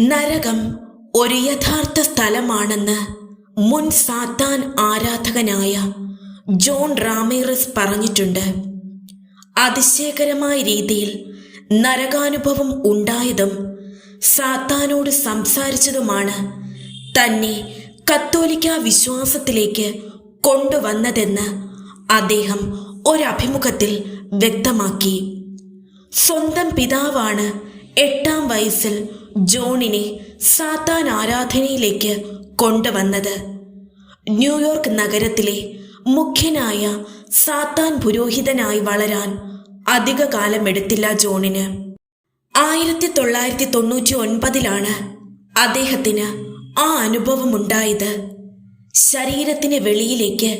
നരകം ഒരു യഥാർത്ഥ സ്ഥലമാണെന്ന് മുൻ സാത്താൻ ആരാധകനായ ജോൺ റാമീറസ് പറഞ്ഞിട്ടുണ്ട്. അതിശയകരമായ രീതിയിൽ നരകാനുഭവം ഉണ്ടായതും സാത്താനോട് സംസാരിച്ചതുമാണ് തന്നെ കത്തോലിക്ക വിശ്വാസത്തിലേക്ക് കൊണ്ടുവന്നതെന്ന് അദ്ദേഹം ഒരഭിമുഖത്തിൽ വ്യക്തമാക്കി. സ്വന്തം പിതാവാണ് 8-ാം വയസ്സിൽ ജോണിനെ സാത്താൻ ആരാധനയിലേക്ക് കൊണ്ടുവന്നത്. ന്യൂയോർക്ക് നഗരത്തിലെ മുഖ്യനായ സാത്താൻ പുരോഹിതനായി വളരാൻ അധിക കാലമെടുത്തില്ല ജോണിന്. 1999 അദ്ദേഹത്തിന് ആ അനുഭവമുണ്ടായത്. ശരീരത്തിന് വെളിയിലേക്ക്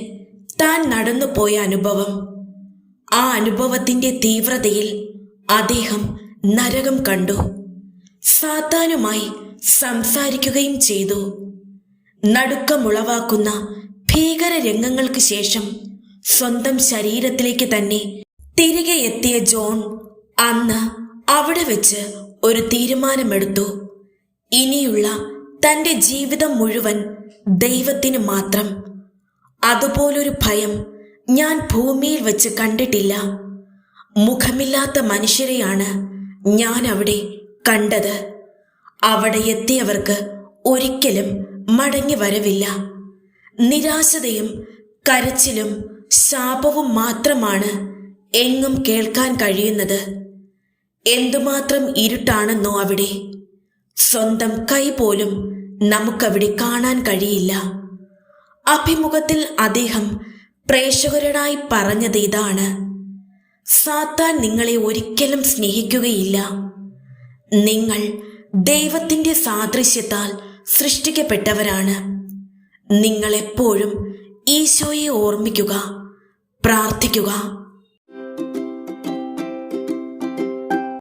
താൻ നടന്നുപോയ അനുഭവം. ആ അനുഭവത്തിന്റെ തീവ്രതയിൽ അദ്ദേഹം നരകം കണ്ടു. സാത്താനുമായി സംസാരിക്കുകയും ചെയ്തു. നടുക്കമുളവാക്കുന്ന ഭീകര രംഗങ്ങൾക്ക് ശേഷം സ്വന്തം ശരീരത്തിലേക്ക് തന്നെ തിരികെ എത്തിയ ജോൺ അന്ന് അവിടെ വെച്ച് ഒരു തീരുമാനമെടുത്തു. ഇനിയുള്ള തൻ്റെ ജീവിതം മുഴുവൻ ദൈവത്തിന് മാത്രം. അതുപോലൊരു ഭയം ഞാൻ ഭൂമിയിൽ വെച്ച് കണ്ടിട്ടില്ല. മുഖമില്ലാത്ത മനുഷ്യരെയാണ് ഞാൻ അവിടെ കണ്ടത്. അവിടെ എത്തിയവർക്ക് ഒരിക്കലും മടങ്ങി വരവില്ല. നിരാശതയും കരച്ചിലും ശാപവും മാത്രമാണ് എങ്ങും കേൾക്കാൻ കഴിയുന്നത്. എന്തുമാത്രം ഇരുട്ടാണെന്നോ അവിടെ. സ്വന്തം കൈ പോലും നമുക്കവിടെ കാണാൻ കഴിയില്ല. അഭിമുഖത്തിൽ അദ്ദേഹം പ്രേക്ഷകരോടായി പറഞ്ഞത് ഇതാണ്: സാത്താൻ നിങ്ങളെ ഒരിക്കലും സ്നേഹിക്കുകയില്ല. നിങ്ങൾ ദൈവത്തിന്റെ സാദൃശ്യത്താൽ സൃഷ്ടിക്കപ്പെട്ടവരാണ്. നിങ്ങൾ എപ്പോഴും ഈശോയെ ഓർമ്മിക്കുക, പ്രാർത്ഥിക്കുക.